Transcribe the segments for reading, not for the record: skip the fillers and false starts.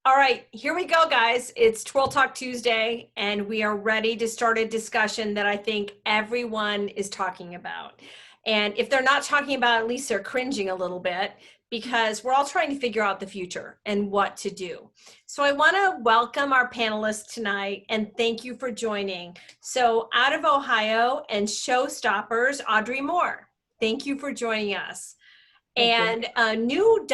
All right, here we go, guys. It's Twirl Talk Tuesday, and we are ready to start a discussion that I think everyone is talking about. And if they're not talking about it, at least they're cringing a little bit because we're all trying to figure out the future and what to do. So I want to welcome our panelists tonight and thank you for joining. So out of Ohio and showstoppers, Audrey Moore. Thank you for joining us. And new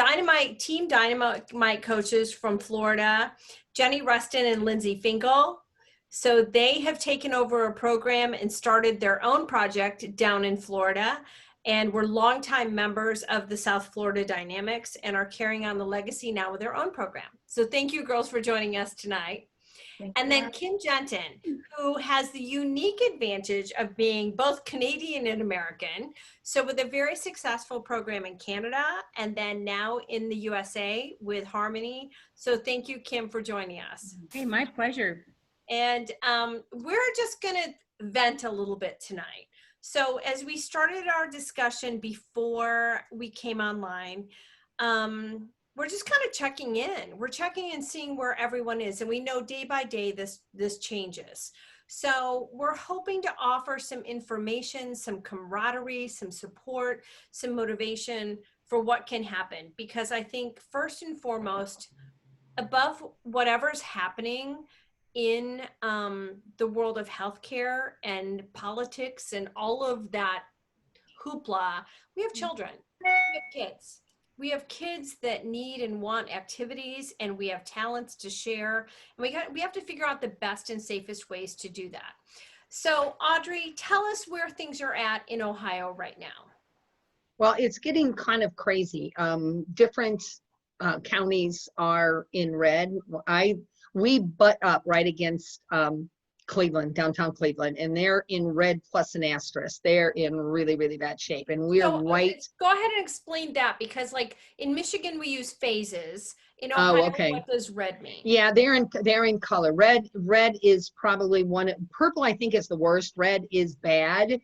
Team Dynamite coaches from Florida, Jenni, Rustan, and Lindsey Finkel. So they have taken over a program and started their own project down in Florida. And we're longtime members of the South Florida Dynamics and are carrying on the legacy now with their own program. So thank you, girls, for joining us tonight. And then Kim Genton, who has the unique advantage of being both Canadian and American. So with a very successful program in Canada and then now in the USA with Harmony. So thank you, Kim, for joining us. Hey, my pleasure. And we're just going to vent a little bit tonight. So as we started our discussion before we came online, we're just kind of checking in. We're checking and seeing where everyone is. And we know day by day this changes. So we're hoping to offer some information, some camaraderie, some support, some motivation for what can happen. Because I think first and foremost, above whatever's happening in the world of healthcare and politics and all of that hoopla, we have children, we have kids. We have kids that need and want activities, and we have talents to share. And we have to figure out the best and safest ways to do that. So Audrey, tell us where things are at in Ohio right now. Well, it's getting kind of crazy. Different counties are in red. We butt up right against Cleveland, downtown Cleveland, and they're in red plus an asterisk. They're in really, really bad shape. And we're right. Go ahead and explain that, because like in Michigan, we use phases. In Ohio, what does red mean? Yeah, they're in color. Red is probably purple, I think, is the worst. Red is bad.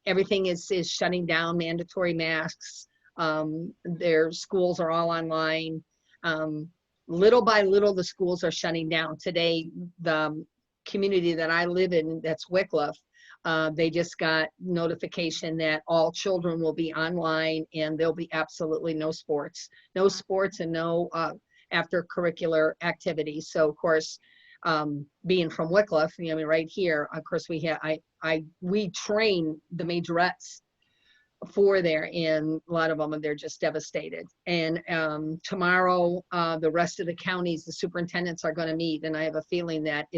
Everything is shutting down, mandatory masks. Their schools are all online. Little by little, the schools are shutting down. Today, the community that I live in, that's Wickliffe, they just got notification that all children will be online and there'll be absolutely no sports and no after curricular activities. So of course, being from Wickliffe, I mean, right here, of course we train the majorettes for there, and a lot of them, they're just devastated. And tomorrow, the rest of the counties, the superintendents are going to meet, and I have a feeling that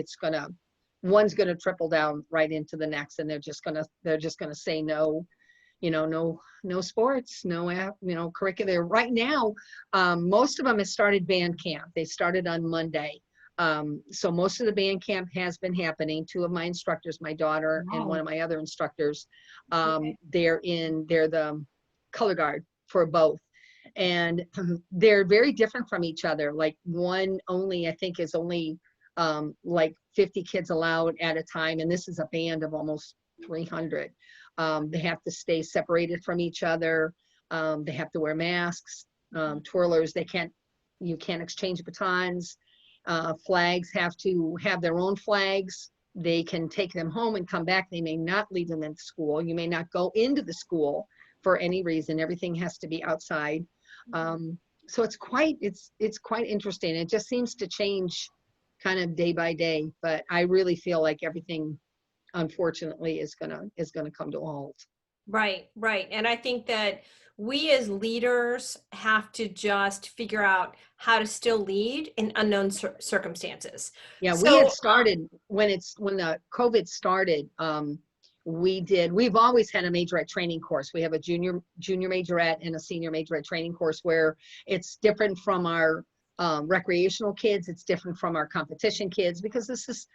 one's going to trickle down right into the next, and they're just going to say no, no sports, no, curricular. Right now, most of them have started band camp. They started on Monday. So most of the band camp has been happening. Two of my instructors, my daughter and one of my other instructors, they're the color guard for both. And they're very different from each other. Like one only, I think, is only like 50 kids allowed at a time. And this is a band of almost 300. They have to stay separated from each other. They have to wear masks. Twirlers, you can't exchange batons. Flags have to have their own flags. They can take them home and come back. They may not leave them in school. You may not go into the school for any reason. Everything has to be outside. So it's quite interesting. It just seems to change kind of day by day, but I really feel like everything, unfortunately, is gonna come to a halt. Right. And I think that we as leaders have to just figure out how to still lead in unknown circumstances. Yeah, so, we had started when the COVID started. We've always had a majorette training course. We have a junior majorette and a senior majorette training course where it's different from our recreational kids. It's different from our competition kids, because this is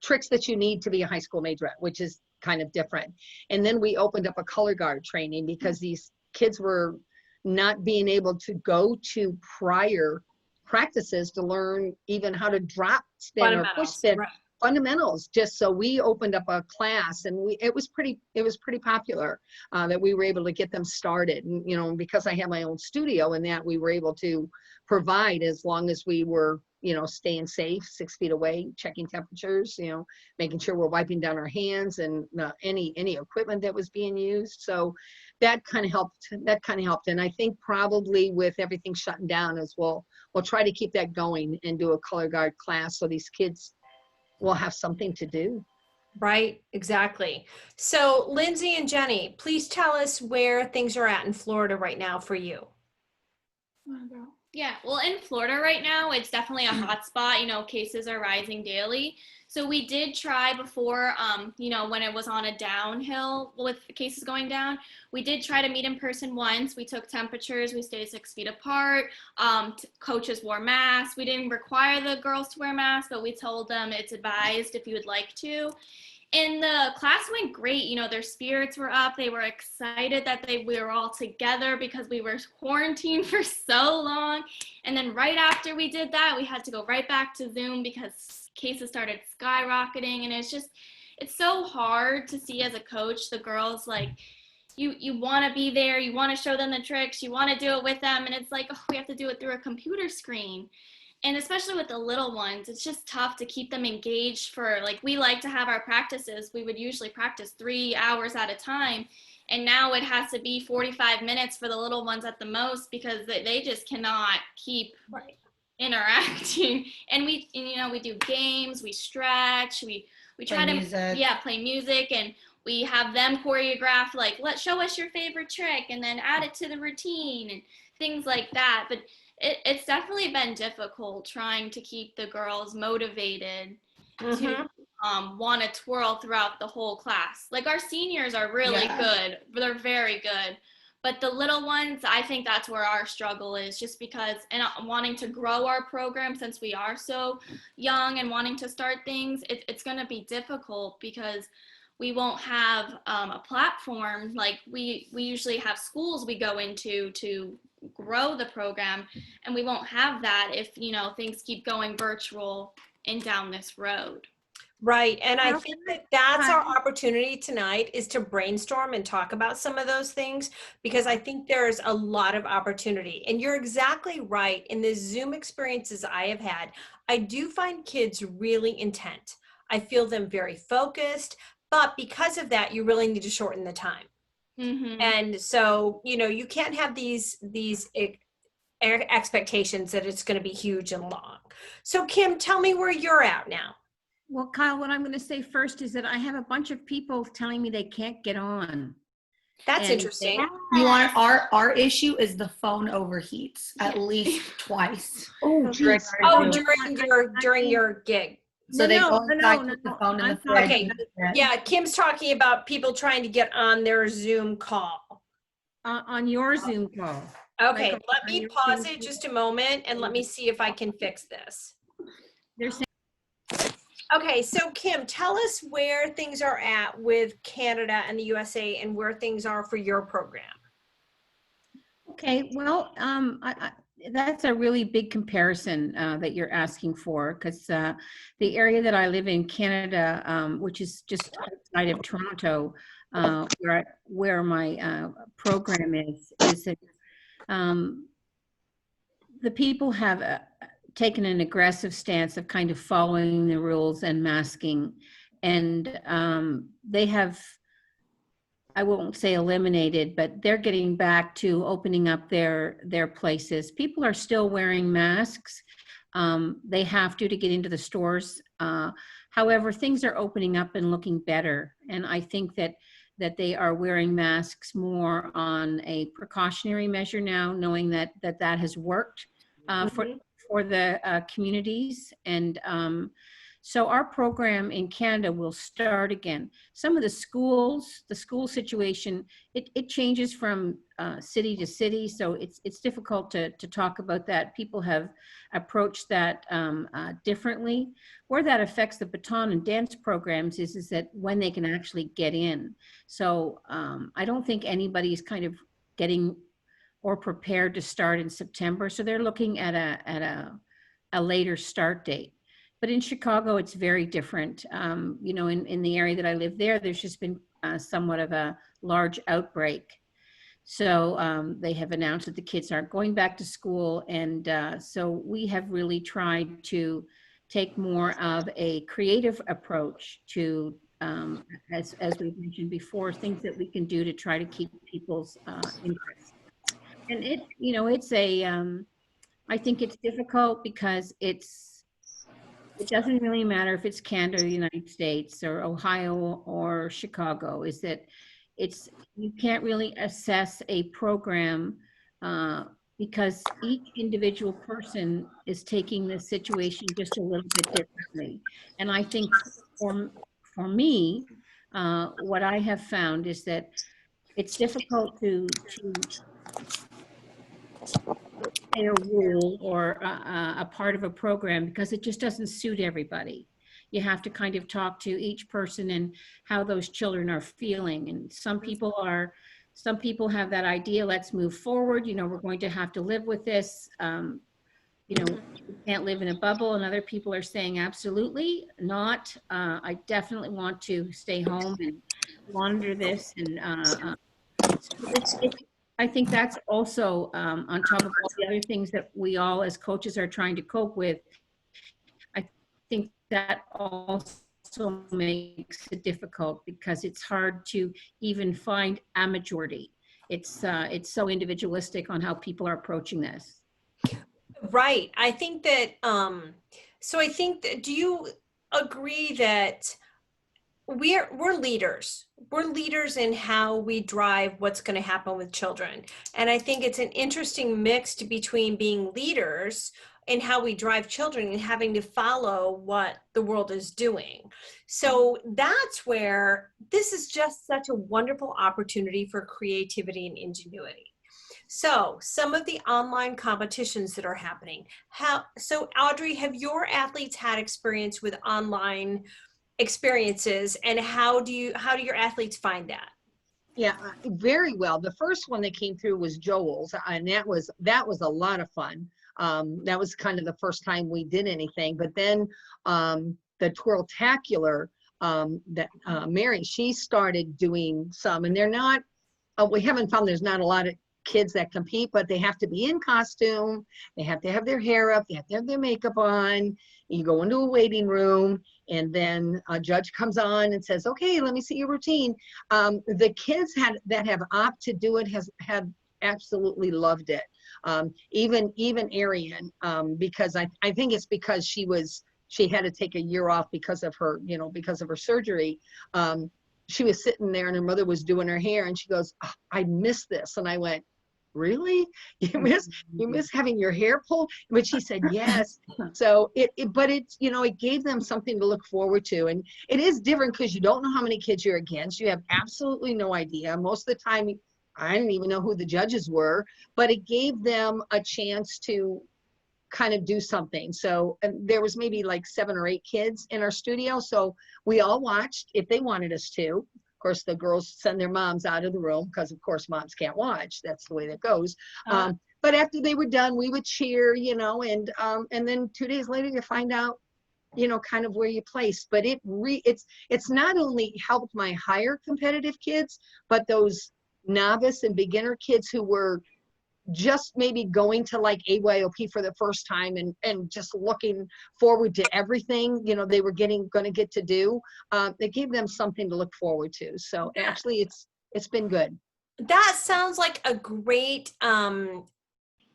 tricks that you need to be a high school majorette, which is kind of different. And then we opened up a color guard training because these kids were not being able to go to prior practices to learn even how to drop spin or push spin fundamentals. Just so we opened up a class, and it was pretty popular, that we were able to get them started. And, you know, because I have my own studio, and that we were able to provide, as long as we were, you know, staying safe, 6 feet away, checking temperatures, you know, making sure we're wiping down our hands, and any equipment that was being used. So that kind of helped. And I think probably with everything shutting down, as we'll try to keep that going and do a color guard class, so these kids will have something to do. Right, exactly. So Lindsey and Jenni, please tell us where things are at in Florida right now for you. Yeah, well, in Florida right now, it's definitely a hot spot. You know, cases are rising daily. So we did try before, you know, when it was on a downhill with cases going down, we did try to meet in person once. We took temperatures, we stayed 6 feet apart. Coaches wore masks. We didn't require the girls to wear masks, but we told them it's advised if you would like to. And the class went great. You know, their spirits were up. They were excited that we were all together because we were quarantined for so long. And then right after we did that, we had to go right back to Zoom because cases started skyrocketing. And it's so hard to see as a coach, the girls, like, you want to be there, you want to show them the tricks, you want to do it with them. And it's like, oh, we have to do it through a computer screen. And especially with the little ones, it's just tough to keep them engaged for, like, we like to have our practices. We would usually practice 3 hours at a time. And now it has to be 45 minutes for the little ones at the most, because they just cannot keep interacting. And you know, we do games, we stretch, we try to play music, and we have them choreograph, like, show us your favorite trick, and then add it to the routine and things like that. But it's definitely been difficult trying to keep the girls motivated to want to twirl throughout the whole class. Like, our seniors are really good. They're very good. But the little ones, I think that's where our struggle is, just because, and wanting to grow our program since we are so young and wanting to start things, it's going to be difficult because we won't have a platform like we usually have schools we go into to grow the program, and we won't have that if, you know, things keep going virtual and down this road. Right. And I think that's our opportunity tonight, is to brainstorm and talk about some of those things, because I think there's a lot of opportunity. And you're exactly right. In the Zoom experiences I have had, I do find kids really intent. I feel them very focused, but because of that, you really need to shorten the time. And so, you know, you can't have these expectations that it's going to be huge and long. So Kim, tell me where you're at now. Well, Kyle, what I'm going to say first is that I have a bunch of people telling me they can't get on. That's interesting. You want our issue is the phone overheats at least twice. Oh, geez. During your gig. So they go inside, put the phone in the fridge. Okay. Yeah, Kim's talking about people trying to get on their Zoom call. On your Zoom call. Okay, let me pause it just a moment and let me see if I can fix this. Okay, so Kim, tell us where things are at with Canada and the USA and where things are for your program. Okay, well, that's a really big comparison that you're asking for, because the area that I live in, Canada, which is just outside of Toronto, where my program is that the people have taken an aggressive stance of kind of following the rules and masking, and they have, I won't say eliminated, but they're getting back to opening up their places. People are still wearing masks. They have to get into the stores. However, things are opening up and looking better. And I think that they are wearing masks more on a precautionary measure now, knowing that has worked for the communities. And so our program in Canada will start again. Some of the school situation, it changes from city to city, so it's difficult to talk about that. People have approached that differently. Where that affects the baton and dance programs is that when they can actually get in. So I don't think anybody's kind of getting or prepared to start in September, so they're looking at a later start date. But in Chicago, it's very different. You know, in the area that I live there, there's just been somewhat of a large outbreak. So they have announced that the kids aren't going back to school. And so we have really tried to take more of a creative approach to, as we mentioned before, things that we can do to try to keep people's interest. And it, you know, it's a, I think it's difficult because it doesn't really matter if it's Canada or the United States or Ohio or Chicago, is that you can't really assess a program because each individual person is taking the situation just a little bit differently. And I think for me, what I have found is that it's difficult to say a rule or a part of a program because it just doesn't suit everybody. You have to kind of talk to each person and how those children are feeling. And some people have that idea, let's move forward. You know, we're going to have to live with this. You know, we can't live in a bubble. And other people are saying, absolutely not. I definitely want to stay home and monitor this. And I think that's also on top of all the other things that we all as coaches are trying to cope with. I think that also makes it difficult because it's hard to even find a majority. It's so individualistic on how people are approaching this. Right. I think that, so I think that, do you agree that we're leaders. We're leaders in how we drive what's going to happen with children. And I think it's an interesting mix between being leaders and how we drive children and having to follow what the world is doing. So that's where this is just such a wonderful opportunity for creativity and ingenuity. So some of the online competitions that are happening, so Audrey, have your athletes had experience with online experiences, and how do your athletes find that? Yeah, very well. The first one that came through was Joel's, and that was a lot of fun. That was kind of the first time we did anything. But then the Twirl-tacular, that Mary, she started doing some, and they're not. We haven't found there's not a lot of kids that compete, but they have to be in costume. They have to have their hair up. They have to have their makeup on. You go into a waiting room, and then a judge comes on and says, "Okay, let me see your routine." The kids that have opted to do it have absolutely loved it. Even Arian, because I think it's because she had to take a year off because of her surgery. She was sitting there and her mother was doing her hair, and she goes, "Oh, I miss this." And I went, "Really? You miss having your hair pulled?" But she said, "Yes." So but it's, it gave them something to look forward to. And it is different because you don't know how many kids you're against. You have absolutely no idea. Most of the time, I didn't even know who the judges were, but it gave them a chance to kind of do something. So there was maybe like 7 or 8 kids in our studio. So we all watched if they wanted us to. Of course, the girls send their moms out of the room because, of course, moms can't watch. That's the way that goes. But after they were done, we would cheer, and then 2 days later, you find out, kind of where you place. But it's not only helped my higher competitive kids, but those novice and beginner kids who were just maybe going to like AYOP for the first time and just looking forward to everything, they were going to get to do. It gave them something to look forward to. So actually it's been good. That sounds like a great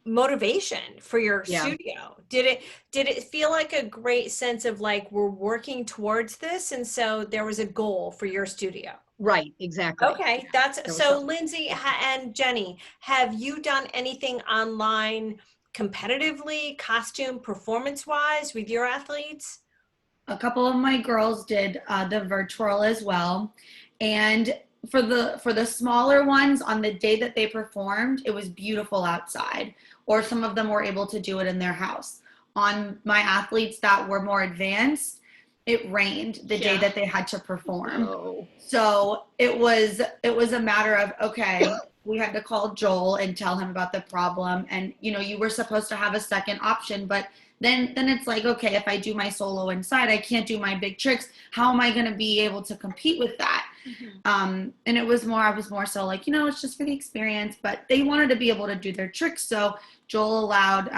motivation for your studio. Did it feel like a great sense of like, we're working towards this, and so there was a goal for your studio? Right, exactly. Okay, so Lindsey and Jenni, have you done anything online competitively, costume performance wise with your athletes? A couple of my girls did the virtual as well. And for the smaller ones, on the day that they performed, it was beautiful outside, or some of them were able to do it in their house. On my athletes that were more advanced, it rained the day that they had to perform. Oh. So it was a matter of, okay, we had to call Joel and tell him about the problem. And, you know, you were supposed to have a second option, but then it's like, okay, if I do my solo inside, I can't do my big tricks. How am I going to be able to compete with that? And I was more so like, you know, it's just for the experience, but they wanted to be able to do their tricks. So Joel allowed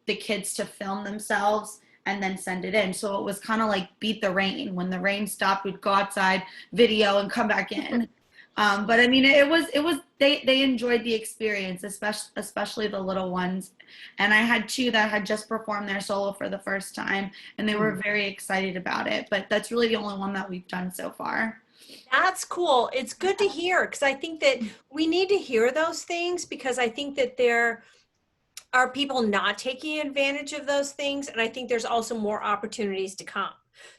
the kids to film themselves and then send it in. So it was kind of like beat the rain. When the rain stopped, we'd go outside, video, and come back in. But I mean, they enjoyed the experience, especially the little ones. And I had 2 that had just performed their solo for the first time, and they were very excited about it. But that's really the only one that we've done so far. That's cool. It's good to hear, because I think that we need to hear those things, because I think that there are people not taking advantage of those things. And I think there's also more opportunities to come.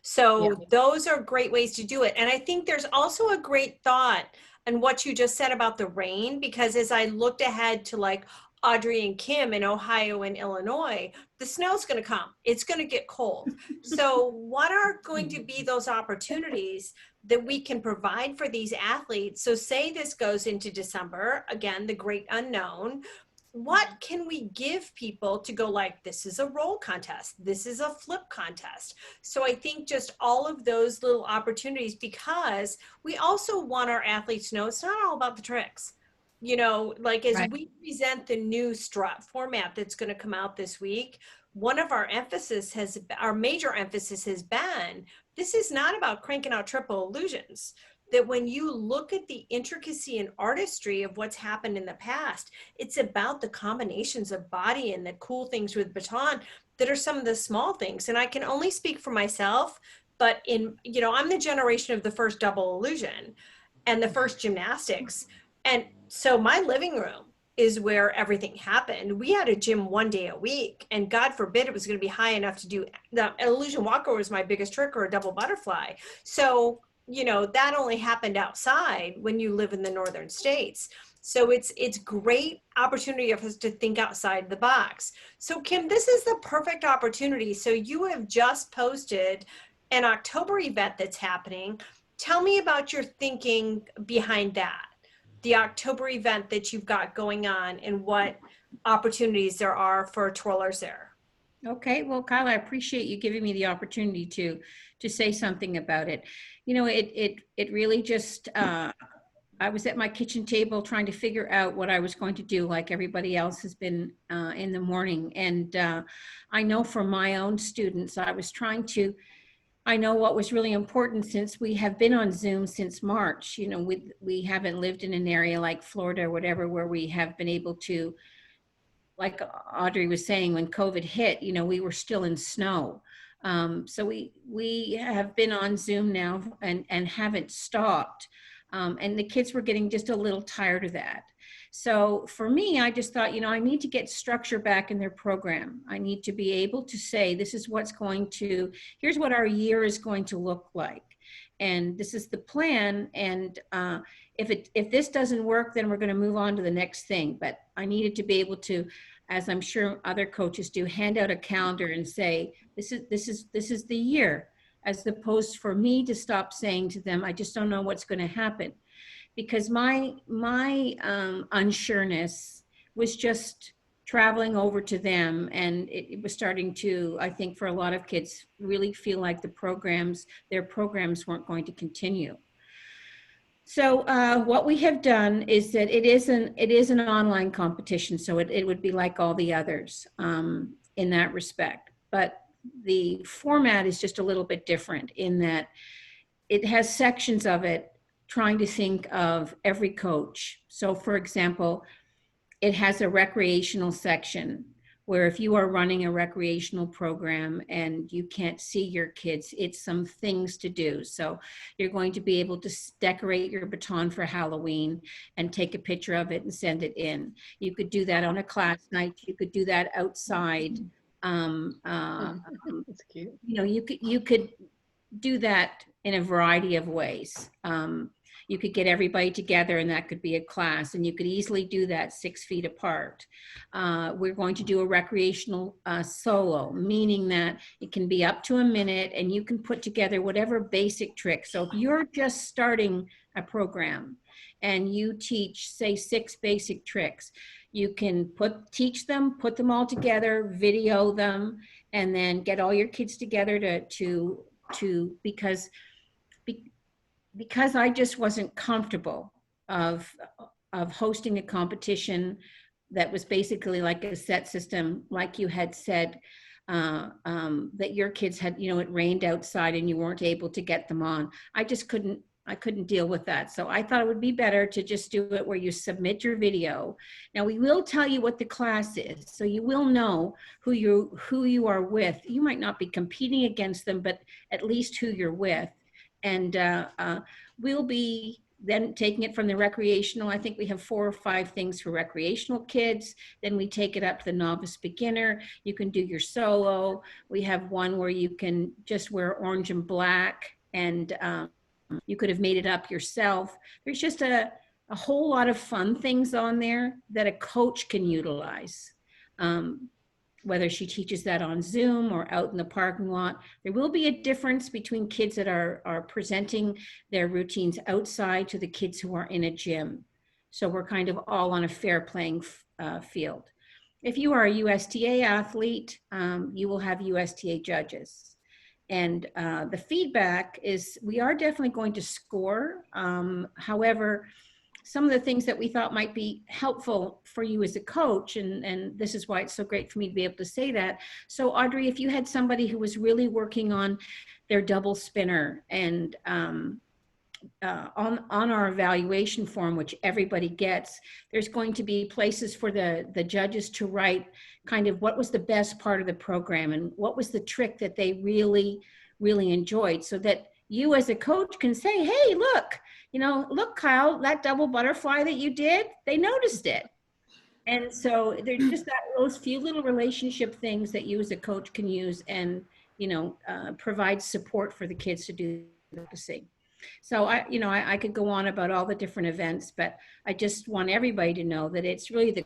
So those are great ways to do it. And I think there's also a great thought in what you just said about the rain, because as I looked ahead to like Audrey and Kim in Ohio and Illinois, the snow's going to come. It's going to get cold. So what are going to be those opportunities that we can provide for these athletes? So say this goes into December, again, the great unknown. What can we give people to go like, this is a roll contest, this is a flip contest? So I think just all of those little opportunities, because we also want our athletes to know it's not all about the tricks. You know, like as we present the new strut format that's going to come out this week, one of our major emphasis has been, this is not about cranking out triple illusions. That when you look at the intricacy and artistry of what's happened in the past, it's about the combinations of body and the cool things with baton that are some of the small things. And I can only speak for myself, but I'm the generation of the first double illusion and the first gymnastics. And so my living room is where everything happened. We had a gym 1 day a week, and God forbid it was going to be high enough to do the illusion walker was my biggest trick, or a double butterfly. So that only happened outside when you live in the northern states. So it's great opportunity of us to think outside the box. So Kim, this is the perfect opportunity. So you have just posted an October event that's happening. Tell me about your thinking behind that, the October event that you've got going on, and what opportunities there are for twirlers there. Okay, well, Kyle, I appreciate you giving me the opportunity to say something about it. It really just, I was at my kitchen table trying to figure out what I was going to do, like everybody else has been in the morning. And I know for my own students, I know what was really important, since we have been on Zoom since March. We haven't lived in an area like Florida or whatever, where we have been able to, like Audrey was saying, when COVID hit, we were still in snow. So we have been on Zoom now and haven't stopped. And the kids were getting just a little tired of that. So for me, I just thought, I need to get structure back in their program. I need to be able to say, this is here's what our year is going to look like. And this is the plan. And if this doesn't work, then we're going to move on to the next thing. But I needed to be able to, as I'm sure other coaches do, hand out a calendar and say, this is the year, as opposed for me to stop saying to them, I just don't know what's going to happen. Because my unsureness was just traveling over to them, and it was starting to, I think, for a lot of kids, really feel like their programs weren't going to continue. So what we have done is that it is an online competition, so it would be like all the others in that respect. But the format is just a little bit different in that it has sections of it trying to think of every coach. So for example, it has a recreational section where if you are running a recreational program and you can't see your kids, it's some things to do. So you're going to be able to decorate your baton for Halloween and take a picture of it and send it in. You could do that on a class night. You could do that outside. That's cute. You could do that in a variety of ways. You could get everybody together, and that could be a class, and you could easily do that 6 feet apart. We're going to do a recreational solo, meaning that it can be up to a minute, and you can put together whatever basic trick. So if you're just starting a program and you teach, say, 6 basic tricks. You can teach them, put them all together, video them, and then get all your kids together because I just wasn't comfortable of hosting a competition that was basically like a set system, like you had said, that your kids had, it rained outside and you weren't able to get them on. I couldn't deal with that. So I thought it would be better to just do it where you submit your video. Now we will tell you what the class is, so you will know who you are with. You might not be competing against them, but at least who you're with. And we'll be then taking it from the recreational. I think we have 4 or 5 things for recreational kids. Then we take it up to the novice beginner. You can do your solo. We have one where you can just wear orange and black, and you could have made it up yourself. There's just a whole lot of fun things on there that a coach can utilize. Whether she teaches that on Zoom or out in the parking lot. There will be a difference between kids that are presenting their routines outside to the kids who are in a gym. So we're kind of all on a fair playing field. If you are a USTA athlete, you will have USTA judges. And the feedback is, we are definitely going to score. However, some of the things that we thought might be helpful for you as a coach, and this is why it's so great for me to be able to say that. So Audrey, if you had somebody who was really working on their double spinner, and on our evaluation form, which everybody gets, there's going to be places for the judges to write kind of what was the best part of the program and what was the trick that they really, really enjoyed, so that you as a coach can say, hey, look, look, Kyle, that double butterfly that you did, they noticed it. And so there's just those few little relationship things that you as a coach can use and, provide support for the kids to do the same. So I could go on about all the different events, but I just want everybody to know that it's really the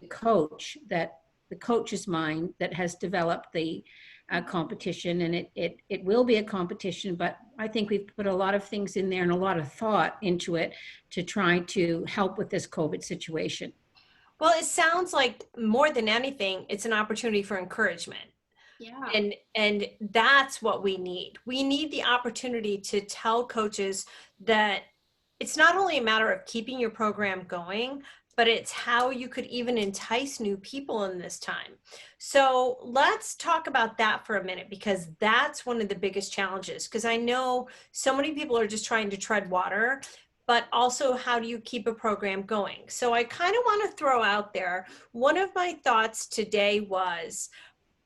coach's mind that has developed the competition, and it will be a competition, but I think we've put a lot of things in there and a lot of thought into it to try to help with this COVID situation. Well, it sounds like more than anything, it's an opportunity for encouragement. Yeah. And that's what we need. We need the opportunity to tell coaches that it's not only a matter of keeping your program going, but it's how you could even entice new people in this time. So let's talk about that for a minute, because that's one of the biggest challenges. Because I know so many people are just trying to tread water, but also how do you keep a program going? So I kind of want to throw out there, one of my thoughts today was,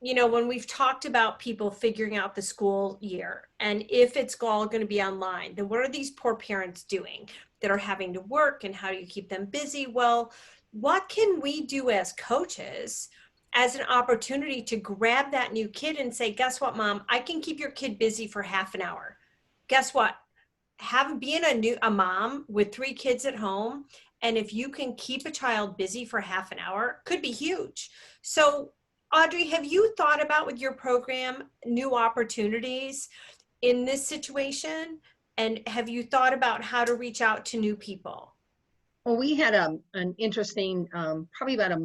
when we've talked about people figuring out the school year, and if it's all going to be online, then what are these poor parents doing that are having to work, and how do you keep them busy? Well, what can we do as coaches as an opportunity to grab that new kid and say, guess what, Mom, I can keep your kid busy for half an hour. Guess what? Being a mom with 3 kids at home, and if you can keep a child busy for half an hour, could be huge. So Audrey, have you thought about with your program new opportunities in this situation? And have you thought about how to reach out to new people? Well, we had an interesting, probably about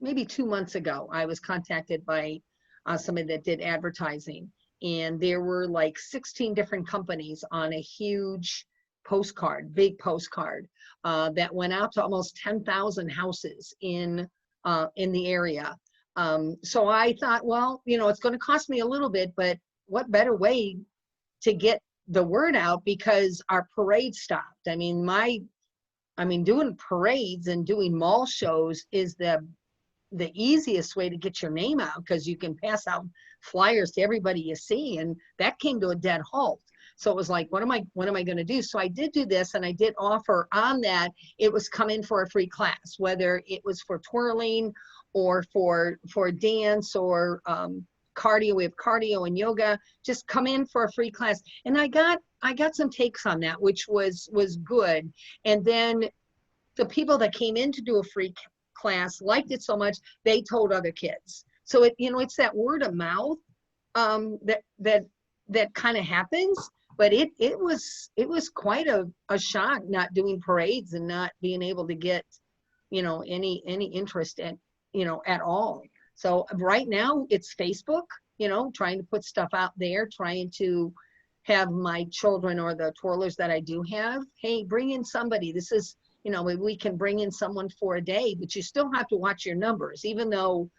maybe 2 months ago, I was contacted by somebody that did advertising, and there were like 16 different companies on a huge big postcard that went out to almost 10,000 houses in the area. So I thought, well, it's going to cost me a little bit, but what better way to get the word out, because our parade stopped. Doing parades and doing mall shows is the easiest way to get your name out, because you can pass out flyers to everybody you see, and that came to a dead halt. So it was like, what am I going to do? So I did do this, and I did offer on that. It was come in for a free class, whether it was for twirling or for dance or cardio. We have cardio and yoga. Just come in for a free class. And I got some takes on that, which was good. And then the people that came in to do a free class liked it so much, they told other kids. So it's that word of mouth that kind of happens. but it was quite a shock not doing parades and not being able to get, you know, any interest at, you know, at all. So right now it's Facebook, you know, trying to put stuff out there, trying to have my children or the twirlers that I do have, hey, bring in somebody. This is, you know, we can bring in someone for a day, but you still have to watch your numbers. Even though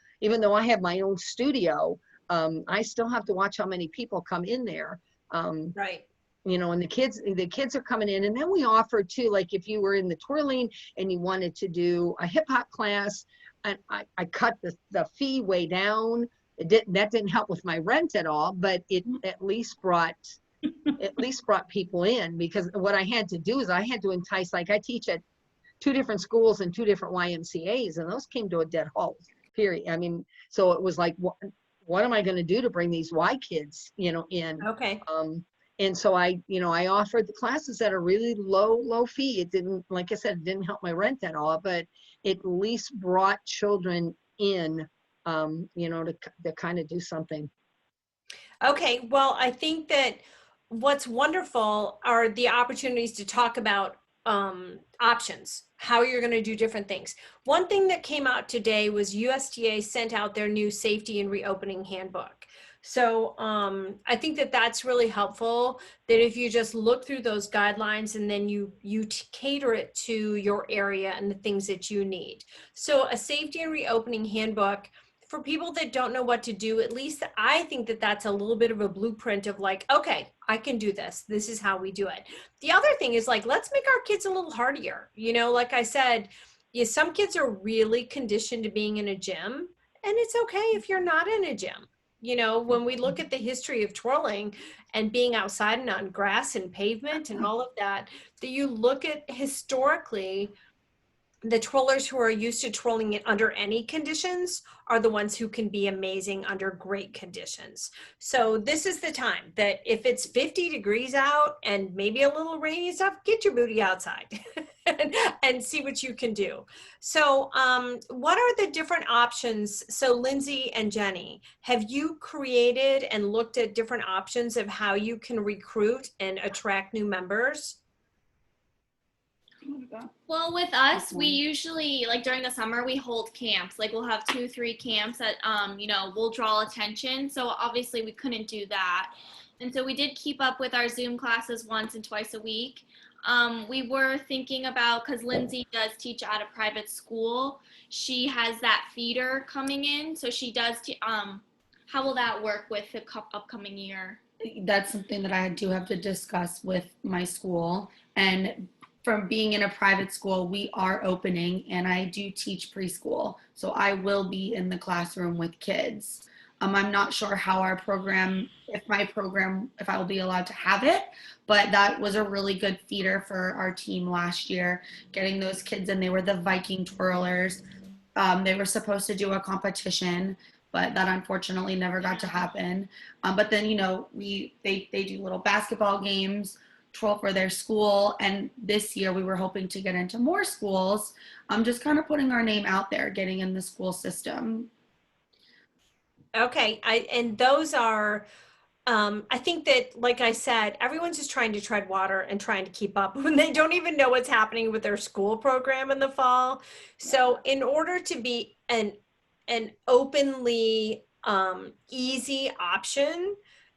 I have my own studio, I still have to watch how many people come in there. Right. You know, and the kids are coming in, and then we offer too, like if you were in the twirling and you wanted to do a hip hop class, and I cut the fee way down. That didn't help with my rent at all, but it at least brought people in, because what I had to do is I had to entice, like I teach at 2 different schools and 2 different YMCAs, and those came to a dead halt, period. I mean, so it was like, what am I going to do to bring these Y kids, you know, in? Okay. And so I offered the classes at a really low fee. It didn't, like I said, it didn't help my rent at all, but it at least brought children in, you know, to kind of do something. Okay. Well, I think that what's wonderful are the opportunities to talk about options, how you're going to do different things. One thing that came out today was USDA sent out their new safety and reopening handbook. So I think that that's really helpful, that if you just look through those guidelines and then you cater it to your area and the things that you need. So a safety and reopening handbook, for people that don't know what to do, at least I think that that's a little bit of a blueprint of like, okay, I can do this. This is how we do it. The other thing is like, let's make our kids a little hardier. You know, like I said, yeah, some kids are really conditioned to being in a gym, and it's okay if you're not in a gym. You know, when we look at the history of twirling and being outside and on grass and pavement and all of that, that you look at historically, the twirlers who are used to twirling it under any conditions are the ones who can be amazing under great conditions. So this is the time that if it's 50 degrees out and maybe a little rainy stuff, get your booty outside and see what you can do. So what are the different options? So Lindsey and Jenni, have you created and looked at different options of how you can recruit and attract new members? Well, with us, we usually, like during the summer, we hold camps. Like we'll have 2-3 camps that, you know, will draw attention. So obviously we couldn't do that. And so we did keep up with our Zoom classes once and twice a week. We were thinking about, because Lindsey does teach at a private school, she has that feeder coming in. So she does, how will that work with the upcoming year? That's something that I do have to discuss with my school. And from being in a private school, we are opening, and I do teach preschool. So I will be in the classroom with kids. I'm not sure how our program, if I will be allowed to have it, but that was a really good feeder for our team last year, getting those kids in. They were the Viking twirlers. They were supposed to do a competition, but that unfortunately never got to happen. But then, you know, they do little basketball games, twirl for their school, and this year we were hoping to get into more schools. Just kind of putting our name out there, getting in the school system. Okay, and those are, I think that, like I said, everyone's just trying to tread water and trying to keep up when they don't even know what's happening with their school program in the fall. So in order to be an openly easy option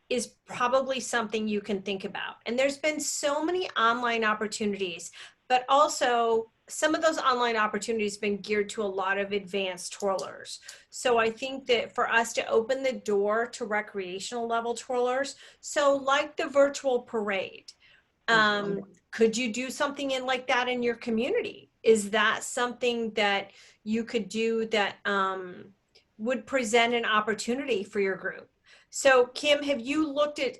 is probably something you can think about. And there's been so many online opportunities, but also some of those online opportunities have been geared to a lot of advanced twirlers. So I think that for us to open the door to recreational level twirlers, so like the virtual parade, could you do something in like that in your community? Is that something that you could do that would present an opportunity for your group? So Kim, have you looked at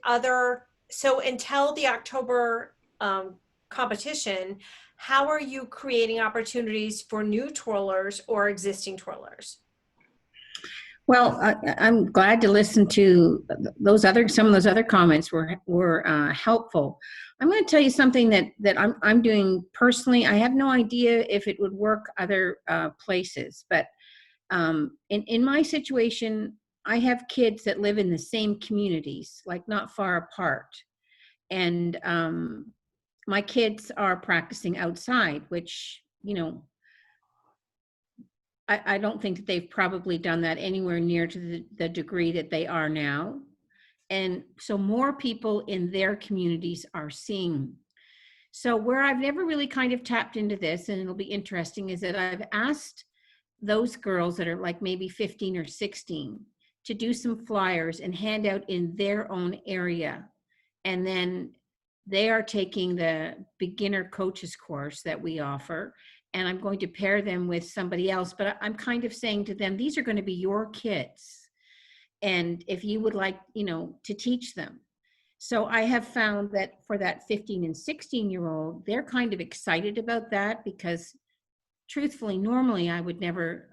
so until the October competition, how are you creating opportunities for new twirlers or existing twirlers? Well, I'm glad to listen to some of those other comments were helpful. I'm going to tell you something that I'm doing personally. I have no idea if it would work other places, but in my situation, I have kids that live in the same communities, like not far apart. And my kids are practicing outside, which, I don't think that they've probably done that anywhere near to the degree that they are now. And so more people in their communities are seeing. So where I've never really kind of tapped into this, and it'll be interesting, is that I've asked those girls that are like maybe 15 or 16 to do some flyers and hand out in their own area. And then they are taking the beginner coaches course that we offer. And I'm going to pair them with somebody else, but I'm kind of saying to them, these are going to be your kids. And if you would like, to teach them. So I have found that for that 15 and 16-year-old, they're kind of excited about that, because truthfully, normally I would never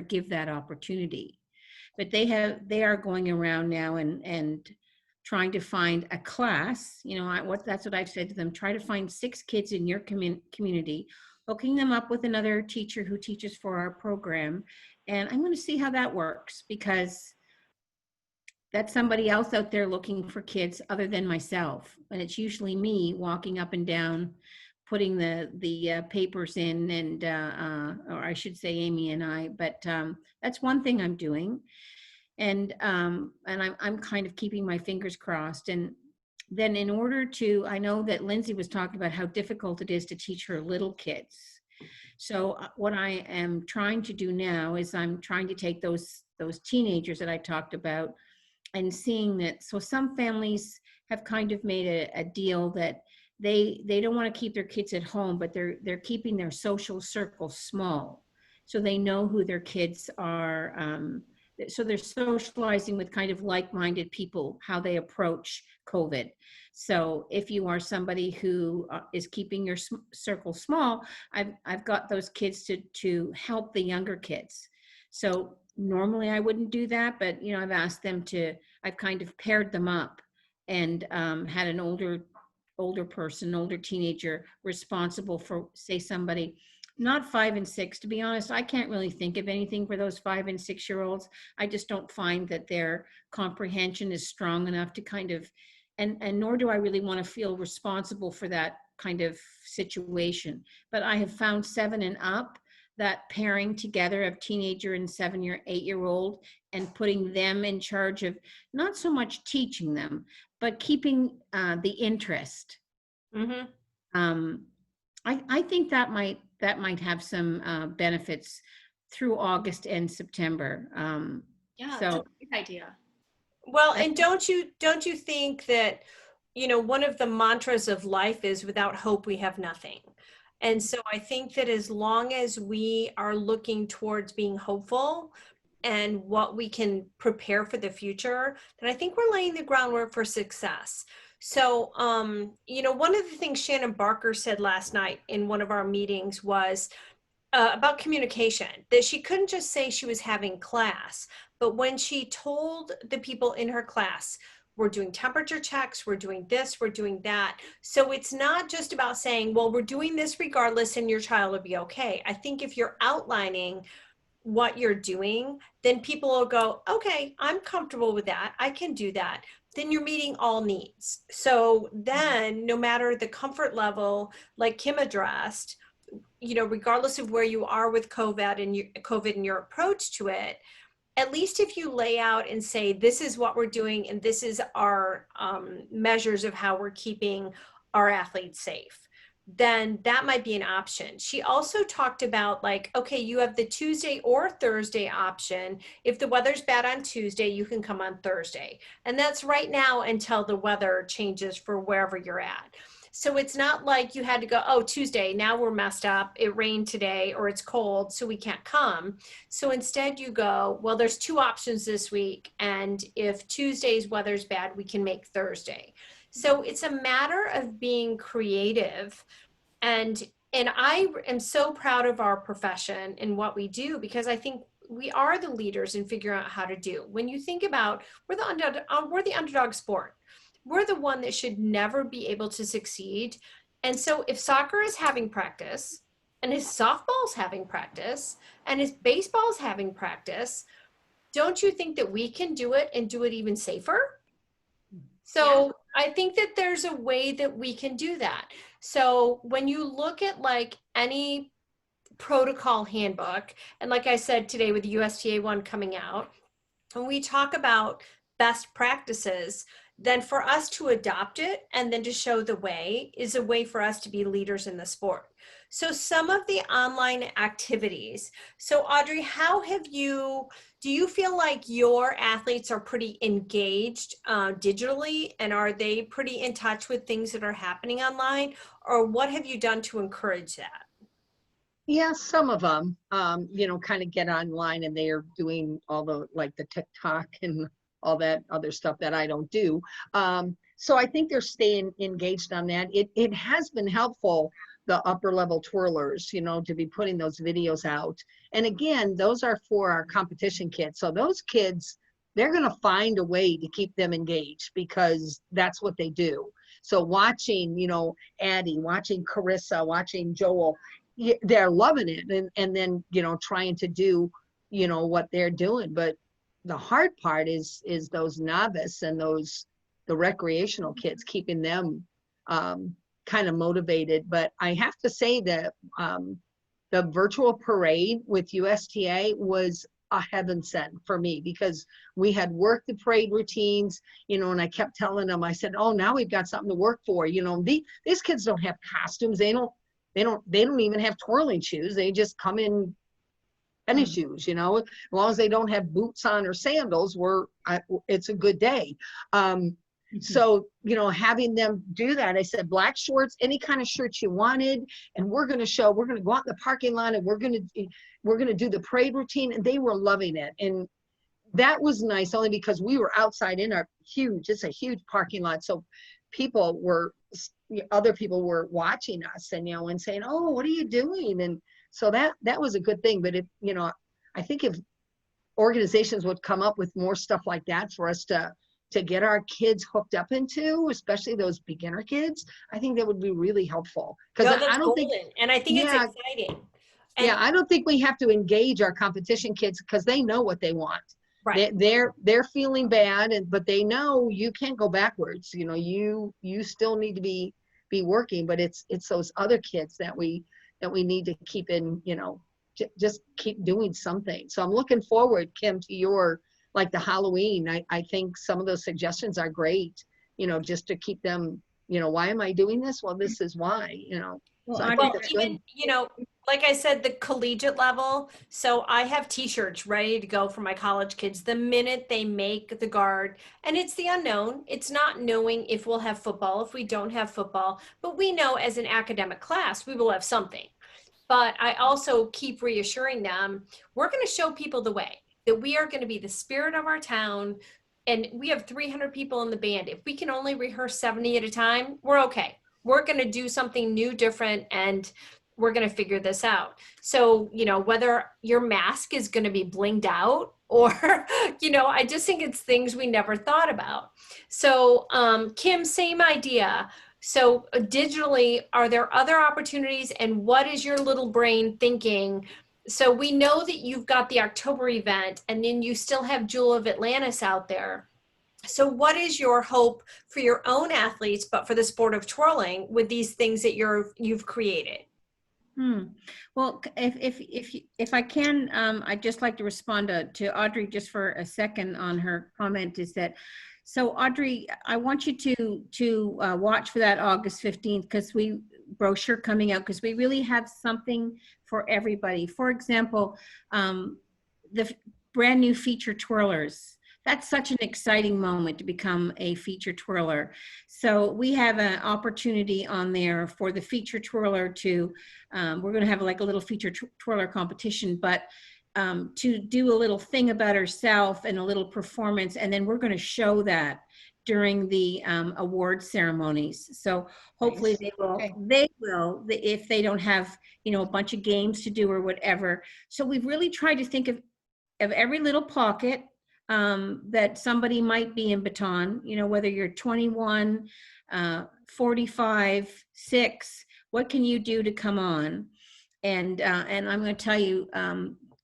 give that opportunity. But they are going around now and trying to find a class. That's what I've said to them. Try to find 6 kids in your community, hooking them up with another teacher who teaches for our program. And I'm going to see how that works, because that's somebody else out there looking for kids other than myself. And it's usually me walking up and down, putting the papers in, and or I should say Amy and I, but that's one thing I'm doing. And I'm kind of keeping my fingers crossed. And then in order to, I know that Lindsey was talking about how difficult it is to teach her little kids. So what I am trying to do now is I'm trying to take those teenagers that I talked about, and seeing that, so some families have kind of made a deal that they don't want to keep their kids at home, but they're keeping their social circle small, so they know who their kids are. So they're socializing with kind of like-minded people, how they approach COVID. So if you are somebody who is keeping your circle small, I've got those kids to help the younger kids. So normally I wouldn't do that, but I've asked them I've kind of paired them up, and had an older teenager responsible for, say, somebody not 5 and 6. To be honest, I can't really think of anything for those 5 and 6-year-olds. I just don't find that their comprehension is strong enough to kind of, and nor do I really want to feel responsible for that kind of situation. But I have found 7 and up, that pairing together of teenager and 7 or 8-year-old, and putting them in charge of not so much teaching them, but keeping the interest. Mm-hmm. I think that might have some benefits through August and September. Yeah, so that's a great idea. Well, and don't you think that, one of the mantras of life is, without hope, we have nothing. And so I think that as long as we are looking towards being hopeful and what we can prepare for the future, then I think we're laying the groundwork for success. So, one of the things Shannon Barker said last night in one of our meetings was about communication, that she couldn't just say she was having class, but when she told the people in her class, we're doing temperature checks, we're doing this, we're doing that. So it's not just about saying, well, we're doing this regardless and your child will be okay. I think if you're outlining what you're doing, then people will go, okay, I'm comfortable with that. I can do that. Then you're meeting all needs. So then no matter the comfort level, like Kim addressed, regardless of where you are with COVID and your approach to it, at least if you lay out and say, this is what we're doing and this is our measures of how we're keeping our athletes safe, then that might be an option. She also talked about, like, okay, you have the Tuesday or Thursday option. If the weather's bad on Tuesday, you can come on Thursday. And that's right now until the weather changes for wherever you're at. So it's not like you had to go, oh, Tuesday, now we're messed up, it rained today, or it's cold, so we can't come. So instead you go, well, there's 2 options this week, and if Tuesday's weather's bad, we can make Thursday. So it's a matter of being creative. And I am so proud of our profession and what we do, because I think we are the leaders in figuring out how to do. When you think about, we're the underdog sport. We're the one that should never be able to succeed. And so if soccer is having practice, and his softball's having practice, and his baseball's having practice, don't you think that we can do it and do it even safer? So I think that there's a way that we can do that. So when you look at like any protocol handbook, and like I said today with the USTA one coming out, when we talk about best practices, then for us to adopt it and then to show the way is a way for us to be leaders in the sport. So some of the online activities. So Audrey, do you feel like your athletes are pretty engaged digitally, and are they pretty in touch with things that are happening online, or what have you done to encourage that? Yeah, some of them, kind of get online and they are doing all the, like the TikTok and all that other stuff that I don't do. So I think they're staying engaged on that. It has been helpful, the upper level twirlers, to be putting those videos out. And again, those are for our competition kids. So those kids, they're going to find a way to keep them engaged because that's what they do. So watching, Addie, watching Carissa, watching Joel, they're loving it. And then, trying to do, what they're doing. But the hard part is those novice and the recreational kids, keeping them kind of motivated. But I have to say that the virtual parade with USTA was a heaven sent for me, because we had worked the parade routines, and I kept telling them, I said, oh, now we've got something to work for. These kids don't have costumes. They don't even have twirling shoes. They just come in tennis shoes, as long as they don't have boots on or sandals, it's a good day. So, having them do that, I said, black shorts, any kind of shirts you wanted, and we're going to go out in the parking lot and we're going to do the parade routine. And they were loving it. And that was nice, only because we were outside in it's a huge parking lot. So other people were watching us and saying, oh, what are you doing? And so that was a good thing. But I think if organizations would come up with more stuff like that for us to get our kids hooked up into, especially those beginner kids, I think that would be really helpful. Because I don't think, and I think it's exciting. And I don't think we have to engage our competition kids, because they know what they want. Right. They're feeling bad, but they know you can't go backwards. You still need to be working, but it's those other kids that we need to keep in, just keep doing something. So I'm looking forward, Kim, to your, like the Halloween. I think some of those suggestions are great, just to keep them, why am I doing this? Well, this is why, Well, so I think that's good. Like I said, the collegiate level. So I have t-shirts ready to go for my college kids the minute they make the guard. And it's the unknown. It's not knowing if we'll have football, if we don't have football, but we know as an academic class, we will have something. But I also keep reassuring them, we're going to show people the way, that we are going to be the spirit of our town. And we have 300 people in the band. If we can only rehearse 70 at a time, we're okay. We're going to do something new, different, and we're going to figure this out. So, whether your mask is going to be blinged out or, I just think it's things we never thought about. So, Kim, same idea. So digitally, are there other opportunities, and what is your little brain thinking? So we know that you've got the October event, and then you still have Jewel of Atlantis out there. So what is your hope for your own athletes, but for the sport of twirling, with these things that you've created? Well, if I can, I'd just like to respond to Audrey just for a second on her comment. Is that so, Audrey? I want you to watch for that August 15th, because brochure coming out, because we really have something for everybody. For example, the brand new feature twirlers. That's such an exciting moment to become a feature twirler. So we have an opportunity on there for the feature twirler to, we're gonna have like a little feature twirler competition, but to do a little thing about herself and a little performance, and then we're gonna show that during the award ceremonies. So hopefully Nice. they will, if they don't have, a bunch of games to do or whatever. So we've really tried to think of every little pocket that somebody might be in baton, whether you're 21, 45, 6, what can you do to come on? And I'm going to tell you,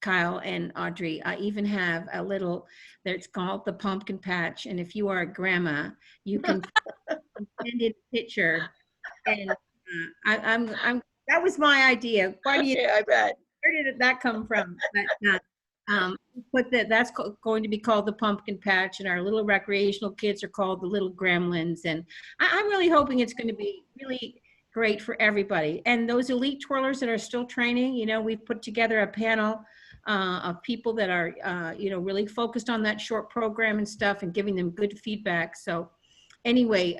Kyle and Audrey, I even have a little, that's called the pumpkin patch. And if you are a grandma, you can send in a picture. And that was my idea. Why do you, Yeah, I bet. where did that come from? But, that's going to be called the pumpkin patch, and our little recreational kids are called the little gremlins. And I'm really hoping it's going to be really great for everybody. And those elite twirlers that are still training, you know, we've put together a panel of people that are, you know, really focused on that short program and stuff, and giving them good feedback. So anyway,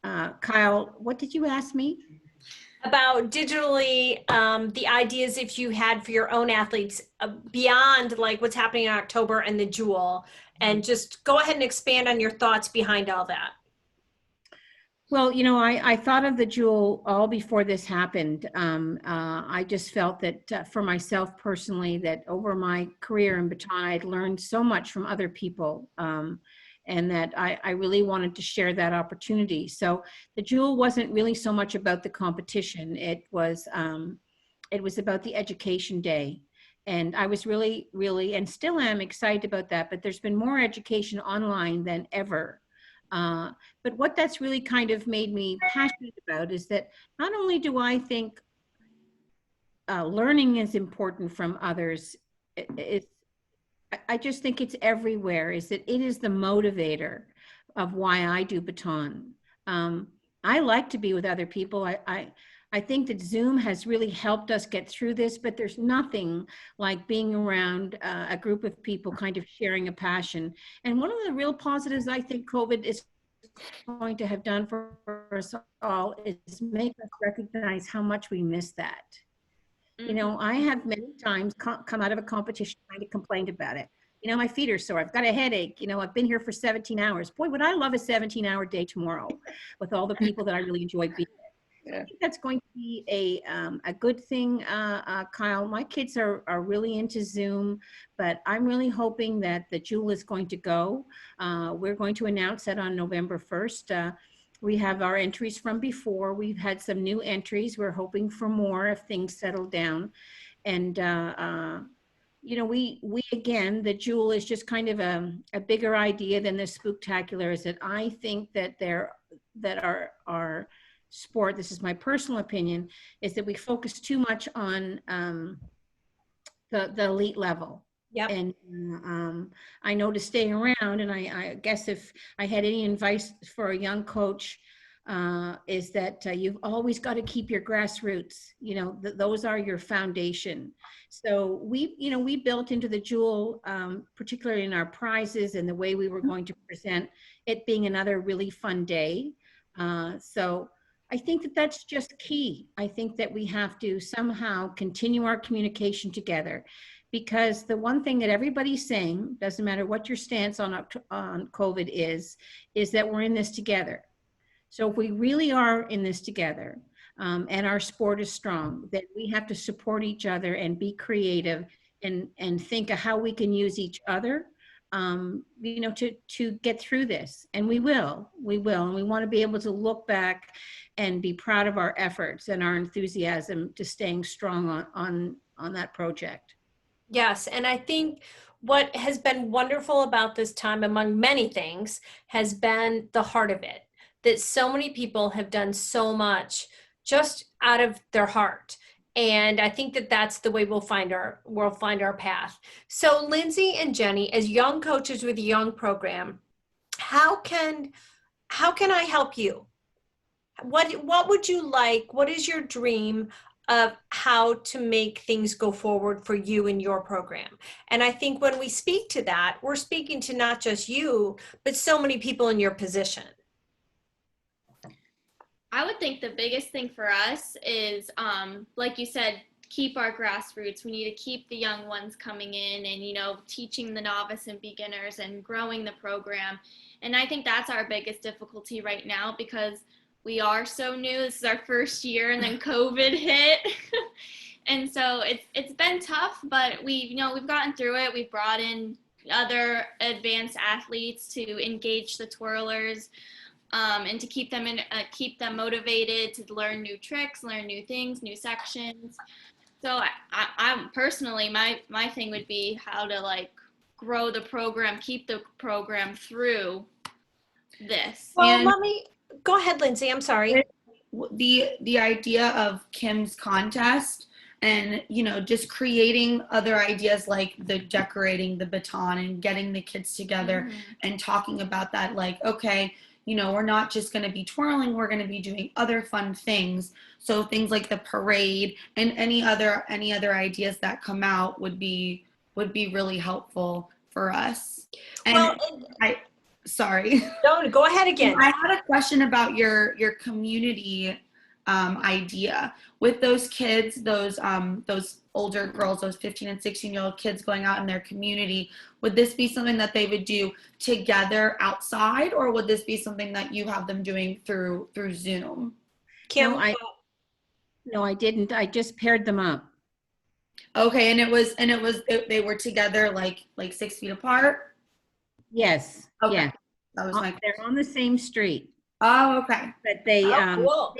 Kyle, what did you ask me? About digitally, the ideas if you had for your own athletes beyond like what's happening in October and the Jewel, and just go ahead and expand on your thoughts behind all that. Well, you know, I thought of the Jewel all before this happened. I just felt that for myself personally, that over my career in baton, I'd learned so much from other people. And that I really wanted to share that opportunity. So the Jewel wasn't really so much about the competition. It was about the education day. And I was really, really, and still am excited about that, but there's been more education online than ever. But what that's really kind of made me passionate about is that not only do I think learning is important from others, I just think it's everywhere, is that it is the motivator of why I do baton. I like to be with other people. I think that Zoom has really helped us get through this, but there's nothing like being around a group of people kind of sharing a passion. And one of the real positives I think COVID is going to have done for us all is make us recognize how much we miss that. You know, I have many times come out of a competition kind of complained about it. You know, my feet are sore. I've got a headache. You know, I've been here for 17 hours. Boy, would I love a 17-hour day tomorrow with all the people that I really enjoy being with. I think that's going to be a good thing, Kyle. My kids are really into Zoom, but I'm really hoping that the Jewel is going to go. We're going to announce that on November 1st. We have our entries from before. We've had some new entries. We're hoping for more if things settle down. And, you know, we again, the Jewel is just kind of a bigger idea than the Spooktacular. Is that I think that our sport, this is my personal opinion, is that we focus too much on the elite level. Yep. And I know to stay around, and I guess if I had any advice for a young coach, is that you've always got to keep your grassroots. You know, those are your foundation. So we built into the Jewel, particularly in our prizes and the way we were going to present it being another really fun day. So I think that that's just key. I think that we have to somehow continue our communication together. Because the one thing that everybody's saying, doesn't matter what your stance on COVID is that we're in this together. So if we really are in this together, and our sport is strong, then we have to support each other and be creative and think of how we can use each other, you know, to get through this. And we will, and we want to be able to look back and be proud of our efforts and our enthusiasm to staying strong on that project. Yes, and I think what has been wonderful about this time, among many things, has been the heart of it. That so many people have done so much just out of their heart, and I think that that's the way we'll find our path. So, Lindsey and Jenni, as young coaches with a young program, how can I help you? What would you like? What is your dream of how to make things go forward for you and your program? And I think when we speak to that, we're speaking to not just you, but so many people in your position. I would think the biggest thing for us is, like you said, keep our grassroots. We need to keep the young ones coming in and, you know, teaching the novice and beginners and growing the program. And I think that's our biggest difficulty right now, because we are so new. This is our first year, and then COVID hit. And so it's been tough, but we've gotten through it. We've brought in other advanced athletes to engage the twirlers, and to keep them motivated to learn new tricks, learn new things, new sections. So I'm personally, my thing would be how to like grow the program, keep the program through this. Well, And let me, go ahead, Lindsay, I'm sorry. the idea of Kim's contest and just creating other ideas like the decorating the baton and getting the kids together and talking about that, like, okay, we're not just going to be twirling, we're going to be doing other fun things. So things like the parade and any other ideas that come out would be really helpful for us. And Well, sorry. no, go ahead again. I had a question about your community idea with those kids, those older girls, those 15 and 16-year-old kids going out in their community. Would this be something that they would do together outside, or would this be something that you have them doing through Zoom? Kim, No, I didn't. I just paired them up. Okay, they were together like 6 feet apart. Yes. Okay. Yeah. That was They're on the same street, Oh, okay. but they cool.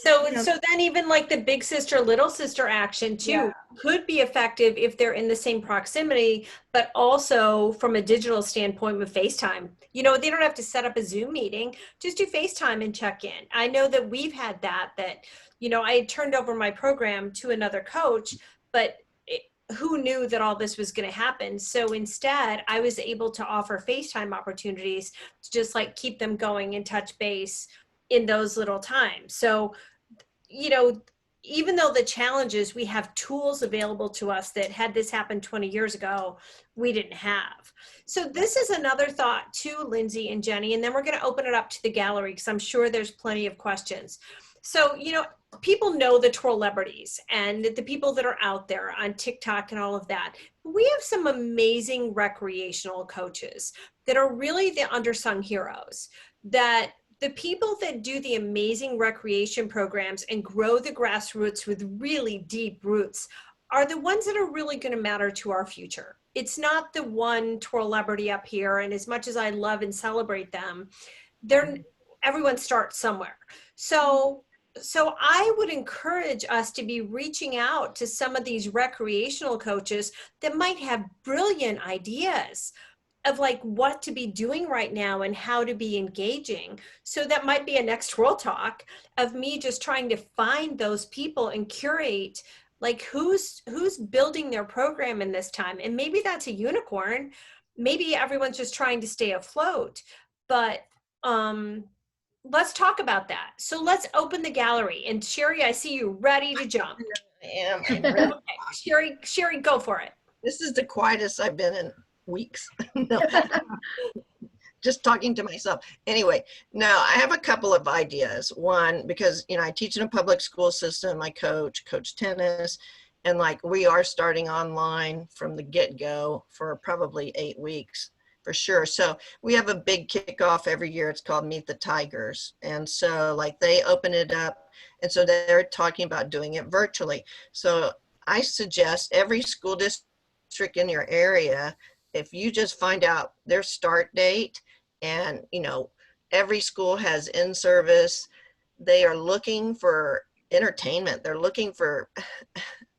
So then even like the big sister, little sister action too could be effective if they're in the same proximity, but also from a digital standpoint with FaceTime. They don't have to set up a Zoom meeting, just do FaceTime and check in. I know that we've had that I had turned over my program to another coach, but who knew that all this was going to happen? So instead, I was able to offer FaceTime opportunities to just like keep them going and touch base in those little times. So, even though the challenge is we have tools available to us that had this happened 20 years ago, we didn't have. So this is another thought too, Lindsay and Jenny, and then we're going to open it up to the gallery because I'm sure there's plenty of questions. So, people know the Twirlebrities and the people that are out there on TikTok and all of that. We have some amazing recreational coaches that are really the unsung heroes, that the people that do the amazing recreation programs and grow the grassroots with really deep roots are the ones that are really going to matter to our future. It's not the one Twirlebrity up here. And as much as I love and celebrate them, everyone starts somewhere. So I would encourage us to be reaching out to some of these recreational coaches that might have brilliant ideas of like what to be doing right now and how to be engaging. So that might be a next Twirl Talk of me just trying to find those people and curate like who's building their program in this time. And maybe that's a unicorn. Maybe everyone's just trying to stay afloat, but let's talk about that. So let's open the gallery. And Sherry, I see you ready to jump. I am. Okay. Sherry, go for it. This is the quietest I've been in weeks. No. Just talking to myself. Anyway, now I have a couple of ideas. One, because I teach in a public school system, I coach tennis, and like we are starting online from the get-go for probably 8 weeks. For sure. So we have a big kickoff every year. It's called Meet the Tigers. And so like they open it up. And so they're talking about doing it virtually. So I suggest every school district in your area, if you just find out their start date and, every school has in-service, they are looking for entertainment. They're looking for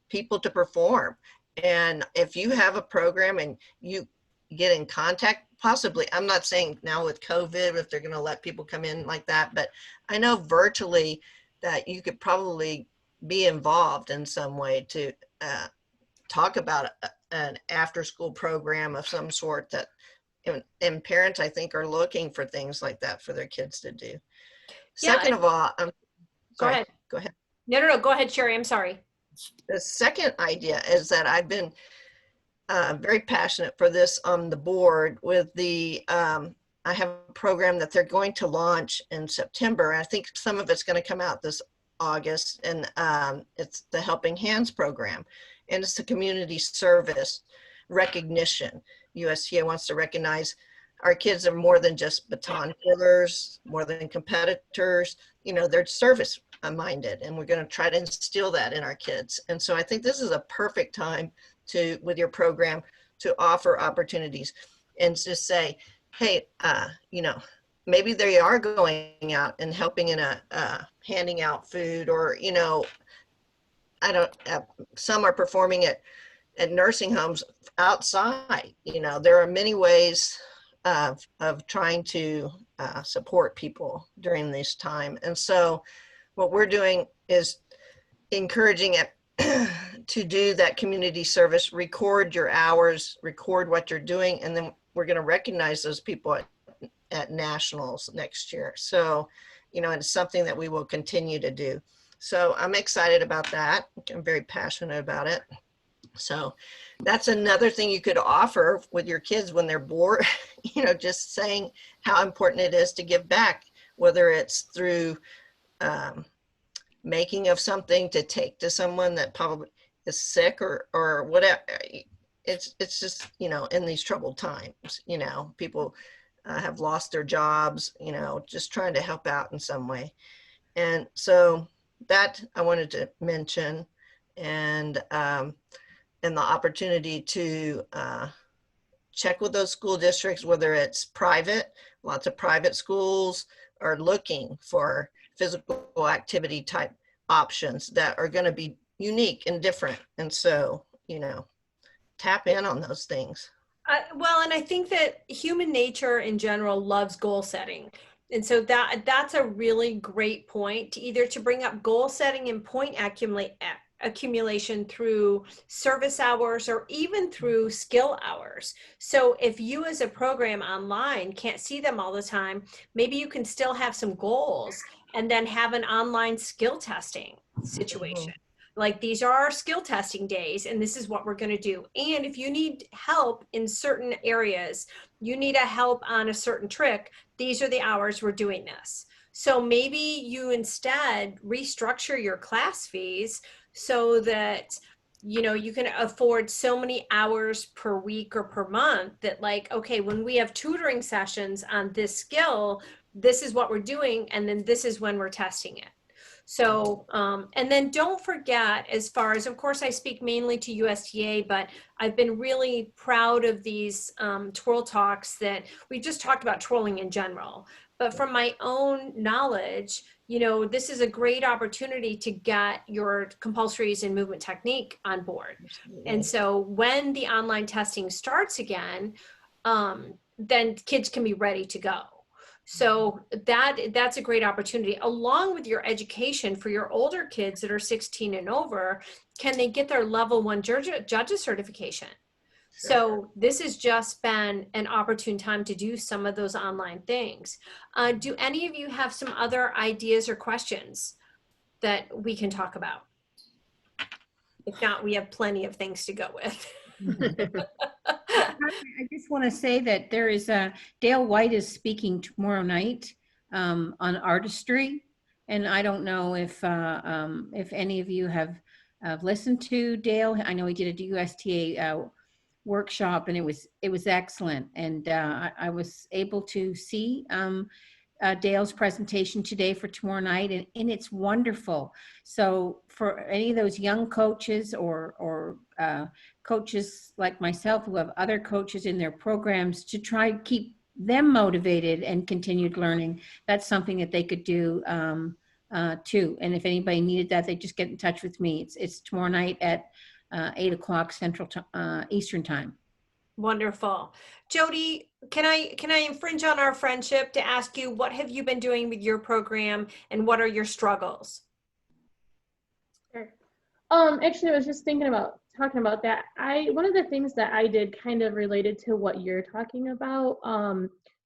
people to perform. And if you have a program and you get in contact, possibly, I'm not saying now with COVID, if they're going to let people come in like that, but I know virtually that you could probably be involved in some way to talk about an after school program of some sort that, and parents, I think, are looking for things like that for their kids to do. Second of all, Go ahead. Go ahead. No, go ahead, Sherry. I'm sorry. The second idea is that I've been very passionate for this on the board with I have a program that they're going to launch in September. I think some of it's going to come out this August, and it's the Helping Hands program. And it's the community service recognition. USTA wants to recognize our kids are more than just baton twirlers, more than competitors, they're service minded, and we're going to try to instill that in our kids. And so I think this is a perfect time with your program to offer opportunities and just say, hey, maybe they are going out and helping in handing out food, or, I don't, some are performing at nursing homes outside. You know, there are many ways of trying to support people during this time. And so what we're doing is encouraging it to do that community service, record your hours, record what you're doing, and then we're going to recognize those people at nationals next year. So, you know, it's something that we will continue to do. So I'm excited about that. I'm very passionate about it. So that's another thing you could offer with your kids when they're bored, you know, just saying how important it is to give back, whether it's through making of something to take to someone that probably is sick or whatever. It's just, you know, in these troubled times, you know, people have lost their jobs, you know, just trying to help out in some way. And so that I wanted to mention, and the opportunity to check with those school districts, whether it's private. Lots of private schools are looking for physical activity type options that are going to be unique and different. And so, you know, tap in on those things. Well, and I think that human nature in general loves goal setting. And so that's a really great point, to either to bring up goal setting and point accumulation through service hours or even through skill hours. So if you as a program online can't see them all the time, maybe you can still have some goals and then have an online skill testing situation. Like, these are our skill testing days, and this is what we're going to do. And if you need help in certain areas, you need a help on a certain trick, these are the hours we're doing this. So maybe you instead restructure your class fees so that, you know, you can afford so many hours per week or per month that, like, okay, when we have tutoring sessions on this skill, this is what we're doing, and then this is when we're testing it. So, and then don't forget, as far as, of course, I speak mainly to USTA, but I've been really proud of these twirl talks that we just talked about twirling in general. But from my own knowledge, you know, this is a great opportunity to get your compulsories in movement technique on board. And so when the online testing starts again, then kids can be ready to go. So that's a great opportunity, along with your education for your older kids that are 16 and over. Can they get their level 1 judges certification? Sure. So this has just been an opportune time to do some of those online things. Do any of you have some other ideas or questions that we can talk about? If not, we have plenty of things to go with. I just want to say that there is Dale White is speaking tomorrow night on artistry, and I don't know if any of you have listened to Dale. I know he did a USTA workshop, and it was excellent, and I was able to see Dale's presentation today for tomorrow night, and it's wonderful. So for any of those young coaches or coaches like myself who have other coaches in their programs, to try to keep them motivated and continued learning, that's something that they could do too. And if anybody needed that, they just get in touch with me. It's tomorrow night at 8 o'clock Central Eastern Time. Wonderful. Jody, can I infringe on our friendship to ask you, what have you been doing with your program and what are your struggles? Sure. Actually, I was just talking about that. One of the things that I did kind of related to what you're talking about,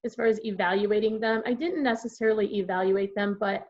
as far as evaluating them. I didn't necessarily evaluate them, but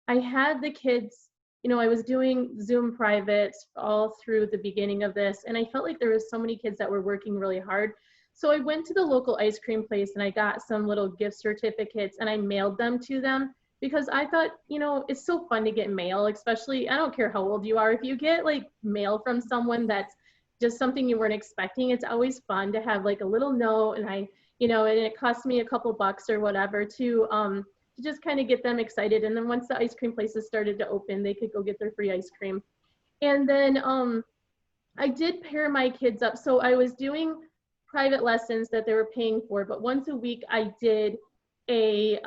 I had the kids, you know, I was doing Zoom privates all through the beginning of this, and I felt like there was so many kids that were working really hard. So I went to the local ice cream place and I got some little gift certificates and I mailed them to them, because I thought, you know, it's so fun to get mail, especially, I don't care how old you are, if you get like mail from someone that's just something you weren't expecting, it's always fun to have like a little note, and you know, and it cost me a couple bucks or whatever to just kind of get them excited. And then once the ice cream places started to open, they could go get their free ice cream. And then I did pair my kids up. So I was doing private lessons that they were paying for, but once a week I did a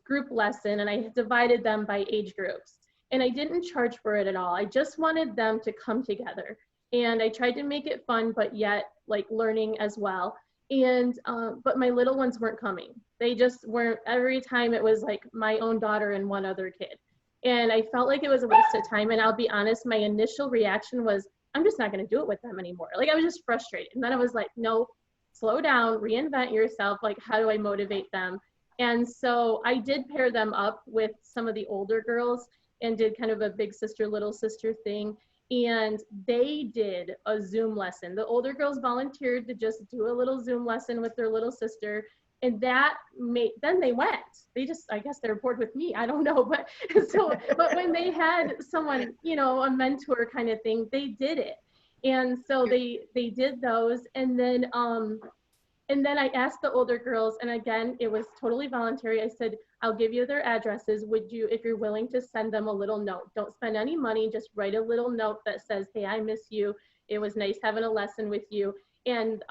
group lesson, and I divided them by age groups. And I didn't charge for it at all. I just wanted them to come together. And I tried to make it fun, but yet like learning as well. And, but my little ones weren't coming. They just weren't. Every time it was like my own daughter and one other kid. And I felt like it was a waste of time. And I'll be honest, my initial reaction was, I'm just not going to do it with them anymore. Like I was just frustrated. And then I was like, no, slow down, reinvent yourself. Like, how do I motivate them? And so I did pair them up with some of the older girls and did kind of a big sister, little sister thing. And they did a Zoom lesson. The older girls volunteered to just do a little Zoom lesson with their little sister. And that made, then they went. They just, I guess they're bored with me. I don't know. But so, but when they had someone, you know, a mentor kind of thing, they did it. And so they did those. And then I asked the older girls, and again, it was totally voluntary. I said, I'll give you their addresses. Would you, if you're willing to send them a little note, don't spend any money, just write a little note that says, hey, I miss you. It was nice having a lesson with you. And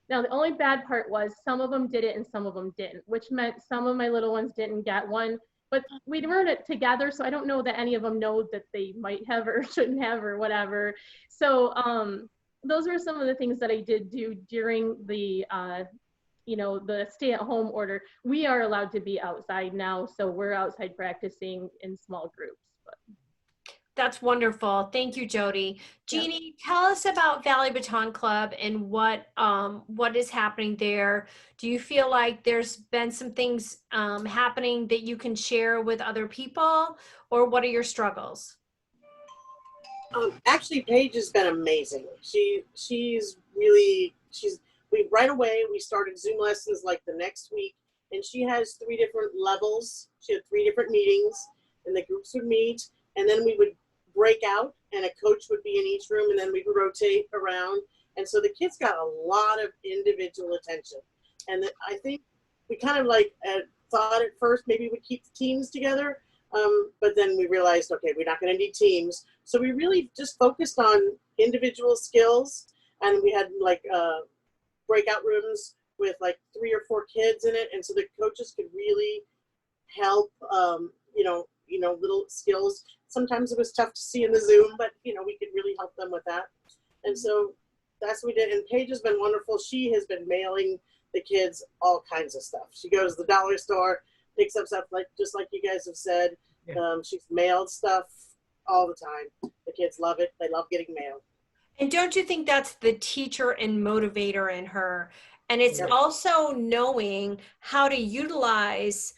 now the only bad part was some of them did it and some of them didn't, which meant some of my little ones didn't get one, but we learned it together. So I don't know that any of them know that they might have or shouldn't have or whatever. So those were some of the things that I did do during the, you know, the stay-at-home order. We are allowed to be outside now, so we're outside practicing in small groups. But. That's wonderful. Thank you, Jody. Jeannie, tell us about Valley Baton Club and what is happening there. Do you feel like there's been some things happening that you can share with other people, or what are your struggles? Actually, Paige has been amazing. Right away, we started Zoom lessons like the next week, and she has 3 different levels. She had 3 different meetings, and the groups would meet, and then we would break out, and a coach would be in each room, and then we would rotate around. And so the kids got a lot of individual attention. And I think we kind of like thought at first maybe we'd keep the teams together, but then we realized, okay, we're not going to need teams. So we really just focused on individual skills, and we had like breakout rooms with like 3 or 4 kids in it, and so the coaches could really help, you know, little skills. Sometimes it was tough to see in the Zoom, but you know, we could really help them with that. And so that's what we did. And Paige has been wonderful. She has been mailing the kids all kinds of stuff. She goes to the dollar store, picks up stuff like just like you guys have said. Yeah. She's mailed stuff all the time. The kids love it. They love getting mail. And don't you think that's the teacher and motivator in her? And it's also knowing how to utilize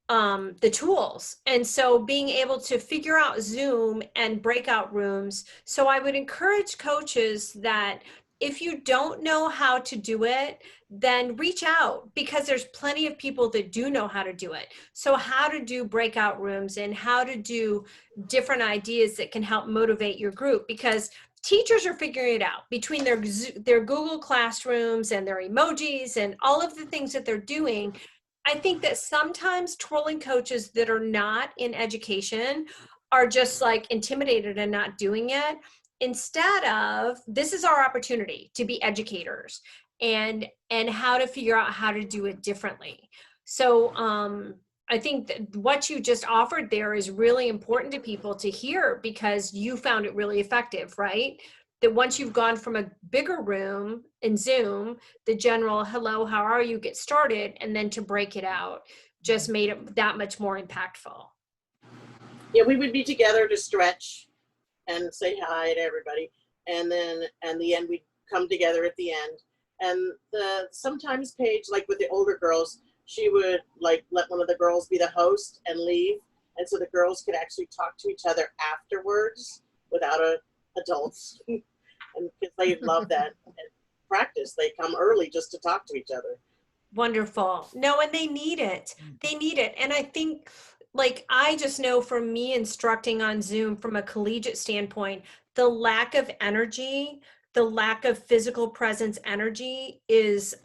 the tools. And so being able to figure out Zoom and breakout rooms. So I would encourage coaches that if you don't know how to do it, then reach out, because there's plenty of people that do know how to do it. So how to do breakout rooms and how to do different ideas that can help motivate your group, because teachers are figuring it out between their Google Classrooms and their emojis and all of the things that they're doing. I think that sometimes twirling coaches that are not in education are just like intimidated and not doing it, instead of, this is our opportunity to be educators and how to figure out how to do it differently. So I think that what you just offered there is really important to people to hear, because you found it really effective, right? That once you've gone from a bigger room in Zoom, the general hello, how are you, get started, and then to break it out just made it that much more impactful. Yeah, we would be together to stretch and say hi to everybody. And then at the end, we'd come together at the end. And sometimes Paige, like with the older girls, she would like let one of the girls be the host and leave. And so the girls could actually talk to each other afterwards without adults. And because they love that practice, they come early just to talk to each other. Wonderful. No, and they need it. They need it. And I think, like, I just know from me instructing on Zoom from a collegiate standpoint, the lack of energy, the lack of physical presence energy is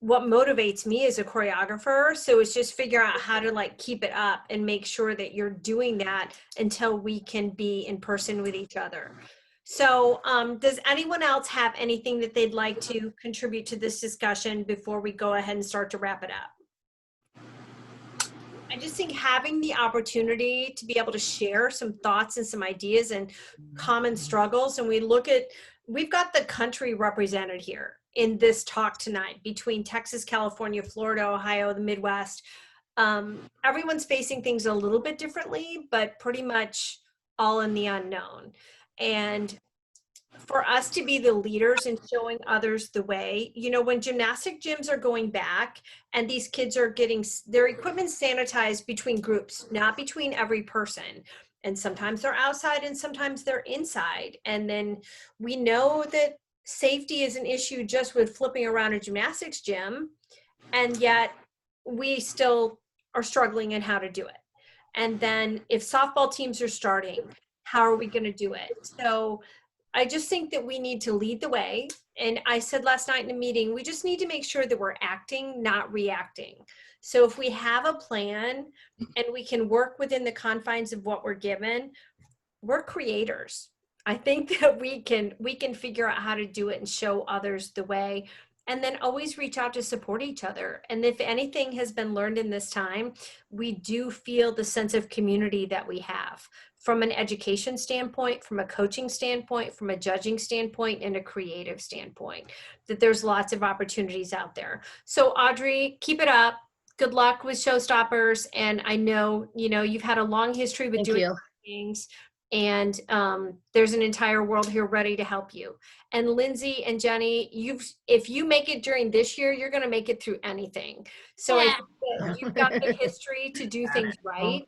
what motivates me as a choreographer. So it's just figure out how to like keep it up and make sure that you're doing that until we can be in person with each other. So does anyone else have anything that they'd like to contribute to this discussion before we go ahead and start to wrap it up? I just think having the opportunity to be able to share some thoughts and some ideas and common struggles, and we've got the country represented here in this talk tonight between Texas, California, Florida, Ohio, the Midwest. Everyone's facing things a little bit differently, but pretty much all in the unknown. And for us to be the leaders in showing others the way, when gymnastic gyms are going back and these kids are getting their equipment sanitized between groups, not between every person. And sometimes they're outside and sometimes they're inside. And then we know that safety is an issue just with flipping around a gymnastics gym. And yet we still are struggling in how to do it. And then if softball teams are starting, how are we going to do it? So I just think that we need to lead the way. And I said last night in a meeting, we just need to make sure that we're acting, not reacting. So if we have a plan and we can work within the confines of what we're given, we're creators. I think that we can figure out how to do it and show others the way, and then always reach out to support each other. And if anything has been learned in this time, we do feel the sense of community that we have from an education standpoint, from a coaching standpoint, from a judging standpoint, and a creative standpoint, that there's lots of opportunities out there. So Audrey, keep it up. Good luck with Showstoppers. And I know, you've had a long history with doing things, and there's an entire world here ready to help you. And Lindsey and Jenni, if you make it during this year, you're going to make it through anything. So I think that you've got the history to do things right.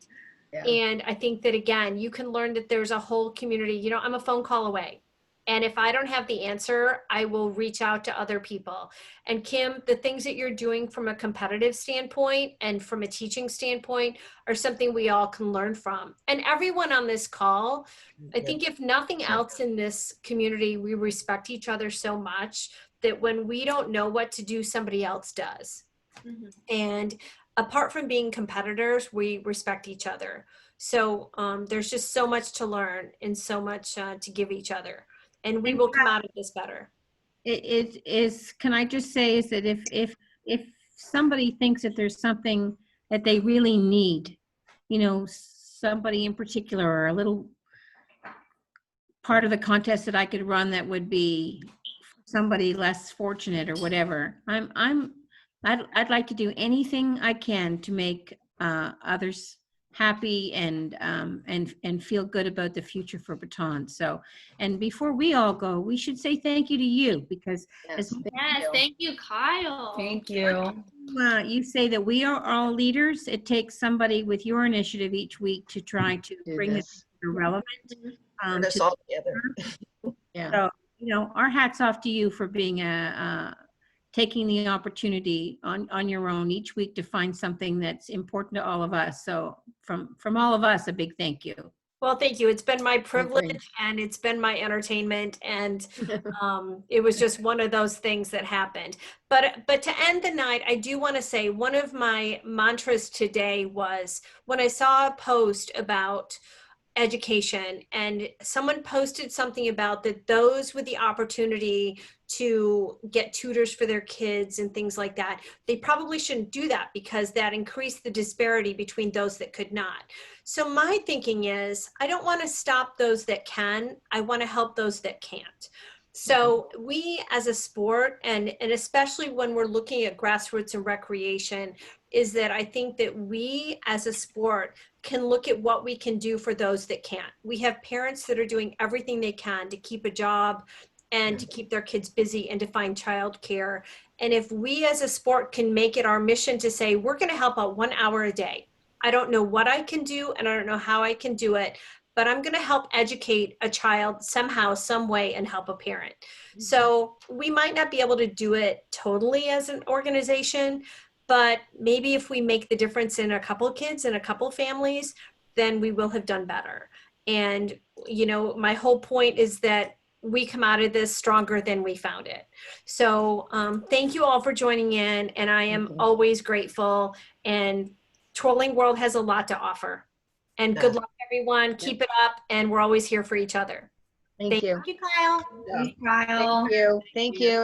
Yeah. And I think that, again, you can learn that there's a whole community. I'm a phone call away. And if I don't have the answer, I will reach out to other people. And Kim, the things that you're doing from a competitive standpoint and from a teaching standpoint are something we all can learn from. And everyone on this call, I think if nothing else in this community, we respect each other so much that when we don't know what to do, somebody else does. Mm-hmm. And apart from being competitors, we respect each other. So there's just so much to learn and so much to give each other. And we will come out of this better. It is, can I just say is that if somebody thinks that there's something that they really need, somebody in particular, or a little part of the contest that I could run that would be somebody less fortunate or whatever, I'd like to do anything I can to make others happy and feel good about the future for Baton. So, and before we all go, we should say thank you to you, because thank you, Kyle. Thank you. You say that we are all leaders. It takes somebody with your initiative each week to try to bring this relevant. Put us all together. Yeah. So, our hats off to you for being taking the opportunity on your own each week to find something that's important to all of us. So from all of us, a big thank you. Well, thank you. It's been my privilege and it's been my entertainment, and it was just one of those things that happened. But to end the night, I do want to say one of my mantras today was when I saw a post about education and someone posted something about that those with the opportunity to get tutors for their kids and things like that, they probably shouldn't do that because that increased the disparity between those that could not. So my thinking is, I don't want to stop those that can, I want to help those that can't. So we as a sport, and especially when we're looking at grassroots and recreation, is that I think that we as a sport can look at what we can do for those that can't. We have parents that are doing everything they can to keep a job and to keep their kids busy and to find childcare. And if we as a sport can make it our mission to say, we're going to help out 1 hour a day. I don't know what I can do and I don't know how I can do it, but I'm going to help educate a child somehow, some way, and help a parent. So we might not be able to do it totally as an organization, but maybe if we make the difference in a couple of kids and a couple of families, then we will have done better. And, my whole point is that we come out of this stronger than we found it. So thank you all for joining in, and I am always grateful, and Twirling World has a lot to offer. And good luck, everyone. Keep it up, and we're always here for each other. Thank you. Thank you, Kyle. Thank you, Kyle. Thank you. Thank you.